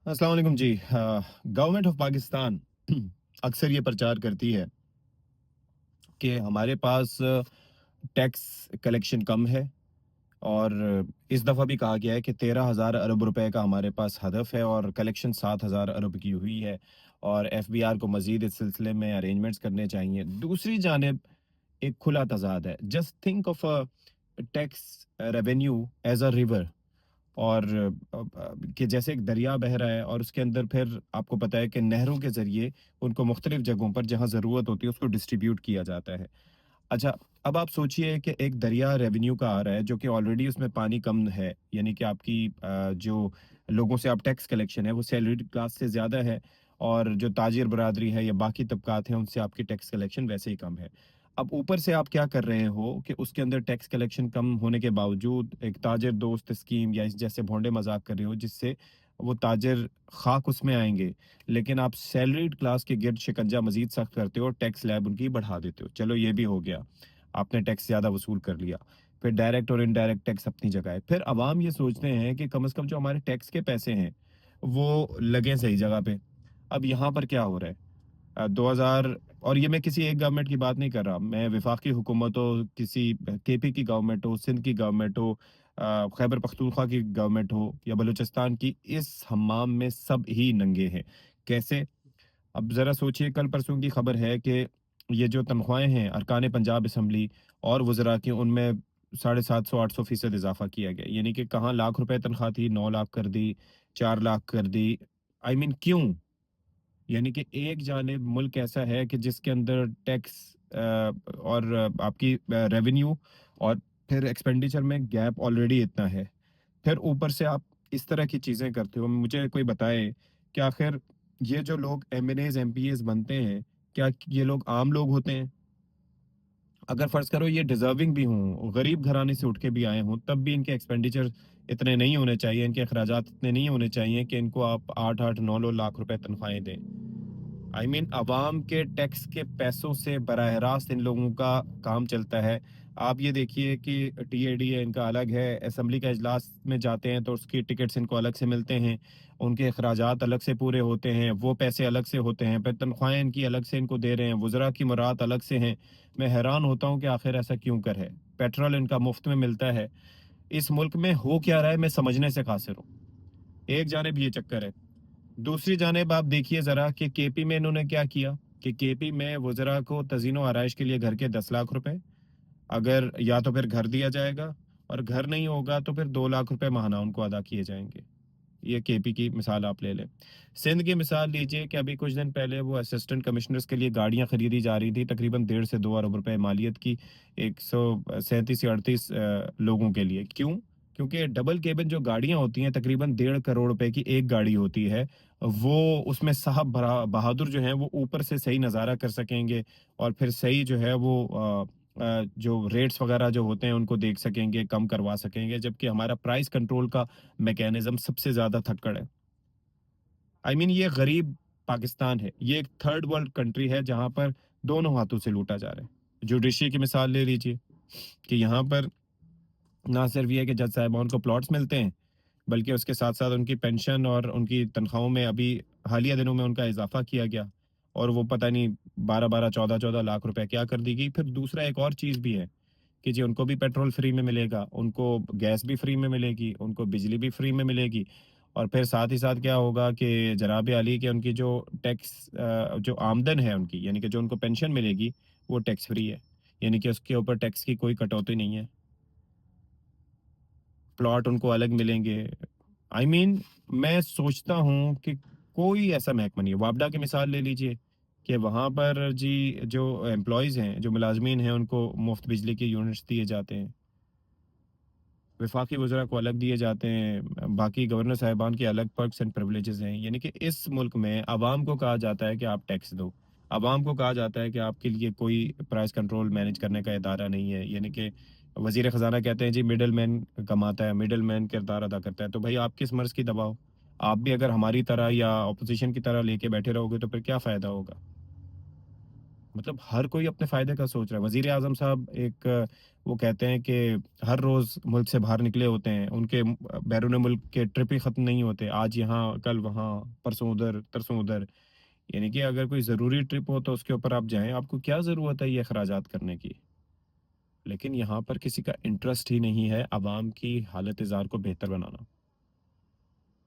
अस्सलाम वालेकुम जी। Government of Pakistan अक्सर ये प्रचार करती है कि हमारे पास टैक्स कलेक्शन कम है और इस दफ़ा भी कहा गया है कि 13,000 अरब रुपए का हमारे पास हदफ है और कलेक्शन 7,000 अरब की हुई है और एफबीआर को मज़ीद इस सिलसिले में अरेंजमेंट्स करने चाहिए। दूसरी जानिब एक खुला तज़ाद है। Just think of a tax revenue as a river और कि जैसे एक दरिया बह रहा है और उसके अंदर फिर आपको पता है कि नहरों के ज़रिए उनको मुख्तलिफ जगहों पर जहाँ ज़रूरत होती है उसको डिस्ट्रीब्यूट किया जाता है। अच्छा, अब आप सोचिए कि एक दरिया रेवेन्यू का आ रहा है जो कि ऑलरेडी उसमें पानी कम है, यानी कि आपकी जो लोगों से आप टैक्स कलेक्शन है वो सैलरीड क्लास से ज़्यादा है और जो ताजिर बरादरी है या बाकी तबकात हैं उनसे आपकी टैक्स कलेक्शन वैसे ही कम है। अब ऊपर से आप क्या कर रहे हो कि उसके अंदर टैक्स कलेक्शन कम होने के बावजूद एक ताजिर दोस्त स्कीम या इस जैसे भोंडे मजाक कर रहे हो जिससे वो ताजिर खाक उसमें आएंगे, लेकिन आप सैलरीड क्लास के गिर्द शिकंजा मजीद सख्त करते हो और टैक्स स्लैब उनकी बढ़ा देते हो। चलो ये भी हो गया, आपने टैक्स ज़्यादा वसूल कर लिया। फिर डायरेक्ट और इनडायरेक्ट टैक्स अपनी जगह है। फिर अवाम ये सोचते हैं कि कम से कम जो हमारे टैक्स के पैसे हैं वो लगें सही जगह पे। अब यहाँ पर क्या हो रहा है? 2000, और ये मैं किसी एक गवर्नमेंट की बात नहीं कर रहा, मैं वफाकी हुकूमत हो, किसी केपी की गवर्नमेंट हो, सिंध की गवर्नमेंट हो, खैबर पख्तूनख्वा की गवर्नमेंट हो या बलूचिस्तान की, इस हमाम में सब ही नंगे हैं। कैसे? अब ज़रा सोचिए, कल परसों की खबर है कि ये जो तनख्वाहें हैं अरकान पंजाब असम्बली और वज़रा की, उनमें 750 800% इजाफा किया गया। यानी कि कहाँ लाख रुपए तनख्वाह थी, 9 लाख कर दी, 4 लाख कर दी। आई मीन क्यों? यानी कि एक जानिब मुल्क ऐसा है कि जिसके अंदर टैक्स और आपकी रेवेन्यू और फिर एक्सपेंडिचर में गैप ऑलरेडी इतना है। फिर ऊपर से आप इस तरह की चीज़ें करते हो। मुझे कोई बताए कि आखिर ये जो लोग एमएनएज़, एमपीएज़ बनते हैं, क्या ये लोग आम लोग होते हैं? अगर फ़र्ज़ करो ये डिज़र्विंग भी हों, गरीब घराने से उठ के भी आए हों, तब भी इनके एक्सपेंडिचर इतने नहीं होने चाहिए, इनके अखराजात इतने नहीं होने चाहिए कि इनको आप 8-8, 9-9 लाख रुपए तनख्वाहें दें। आई मीन अवाम के टैक्स के पैसों से बराह रास्त इन लोगों का काम चलता है। आप ये देखिए कि टीएडी है, इनका अलग है, असेंबली का इजलास में जाते हैं तो उसकी टिकट्स इनको अलग से मिलते हैं, उनके अखराजात अलग से पूरे होते हैं, वो पैसे अलग से होते हैं, फिर तनख्वाहें इनकी अलग से इनको दे रहे हैं, वज़रा की मुराद अलग से हैं। मैं हैरान होता हूँ कि आखिर ऐसा क्यों कर है? पेट्रोल इनका मुफ्त में मिलता है। इस मुल्क में हो क्या रहा है मैं समझने से कासिर हूँ। एक जानिब ये चक्कर है। दूसरी जानिब आप देखिए ज़रा कि केपी में इन्होंने क्या किया कि केपी में वज़रा को तज़ीनो आराइश के लिए घर के 10 लाख रुपए, अगर या तो फिर घर दिया जाएगा और घर नहीं होगा तो फिर 2 लाख रुपए माहाना उनको अदा किए जाएँगे। ये केपी की मिसाल आप ले लें। सिंध की मिसाल लीजिए कि अभी कुछ दिन पहले वो असिस्टेंट कमिश्नर्स के लिए गाड़ियाँ खरीदी जा रही थी तकरीबन 1.5 से 2 अरब रुपए मालियत की, 137 या 38 लोगों के लिए। क्यों? क्योंकि डबल केबिन जो गाड़ियाँ होती हैं तकरीबन 1.5 करोड़ रुपए की एक गाड़ी होती है। वो उसमें साहब बहादुर जो हैं वो ऊपर से सही नज़ारा कर सकेंगे और फिर सही जो है वो जो रेट्स वगैरह जो होते हैं उनको देख सकेंगे, कम करवा सकेंगे, जबकि हमारा प्राइस कंट्रोल का मैकेनिज्म सबसे ज़्यादा थक्कड़ है। आई मीन ये गरीब पाकिस्तान है। ये एक थर्ड वर्ल्ड कंट्री है जहाँ पर दोनों हाथों से लूटा जा रहा है। जुडिशरी की मिसाल ले लीजिए कि यहाँ पर ना सिर्फ ये है कि जज साहिबान को प्लॉट्स मिलते हैं, बल्कि उसके साथ-साथ उनकी पेंशन और उनकी तनख्वाहों में अभी हालिया दिनों में उनका इज़ाफ़ा किया गया और वो पता नहीं 12-12, 14-14 लाख रुपए क्या कर दी गई। फिर दूसरा एक और चीज़ भी है कि जी उनको भी पेट्रोल फ्री में मिलेगा, उनको गैस भी फ्री में मिलेगी, उनको बिजली भी फ्री में मिलेगी और फिर साथ ही साथ क्या होगा कि जनाब आली कि उनकी जो टैक्स जो आमदन है उनकी, यानी कि जो उनको पेंशन मिलेगी, वो टैक्स फ्री है। यानी कि उसके ऊपर टैक्स की कोई कटौती नहीं है। प्लॉट उनको अलग मिलेंगे। आई मीन मैं सोचता हूँ कि कोई ऐसा महकमा नहीं है। वापडा की मिसाल ले लीजिए कि वहाँ पर जी जो एम्प्लॉइज़ हैं, जो मुलाज़मीन हैं, उनको मुफ़्त बिजली के यूनिट्स दिए जाते हैं। वफ़ाकी वज़रा को अलग दिए जाते हैं, बाकी गवर्नर साहिबान के अलग पर्क्स एंड प्रिविलेजेस हैं। यानी कि इस मुल्क में अवाम को कहा जाता है कि आप टैक्स दो। अवाम को कहा जाता है कि आपके लिए कोई प्राइस कंट्रोल मैनेज करने का इदारा नहीं है। यानी कि वज़ीर ख़ज़ाना कहते हैं जी मिडल मैन कमाता है, मिडल मैन किरदार अदा करता है। तो भाई आप किस मर्ज़ की दबाओ? आप भी अगर हमारी तरह या ऑपोज़िशन की तरह लेके बैठे रहोगे तो फिर क्या फ़ायदा होगा? مطلب ہر کوئی اپنے فائدے کا سوچ رہا ہے۔ وزیر اعظم صاحب ایک وہ کہتے ہیں کہ ہر روز ملک سے باہر نکلے ہوتے ہیں، ان کے بیرون ملک کے ٹرپ ہی ختم نہیں ہوتے، آج یہاں کل وہاں، پرسوں ادھر ترسوں ادھر، یعنی کہ اگر کوئی ضروری ٹرپ ہو تو اس کے اوپر آپ جائیں، آپ کو کیا ضرورت ہے یہ اخراجات کرنے کی؟ لیکن یہاں پر کسی کا انٹرسٹ ہی نہیں ہے عوام کی حالت زار کو بہتر بنانا۔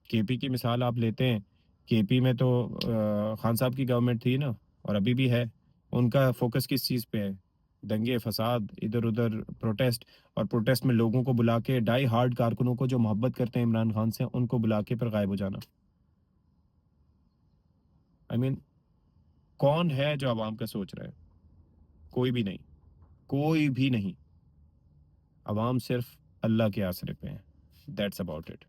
کے پی کی مثال آپ لیتے ہیں، کے پی میں تو خان صاحب کی گورنمنٹ تھی نا، اور ابھی بھی ہے، ان کا فوکس کس چیز پہ ہے؟ دنگے فساد، ادھر ادھر پروٹیسٹ، اور پروٹیسٹ میں لوگوں کو بلا کے، ڈائی ہارڈ کارکنوں کو جو محبت کرتے ہیں عمران خان سے، ان کو بلا کے پھر غائب ہو جانا۔ آئی مین کون ہے جو عوام کا سوچ رہا ہے؟ کوئی بھی نہیں، کوئی بھی نہیں۔ عوام صرف اللہ کے آسرے پہ ہیں، دیٹس اباؤٹ اٹ۔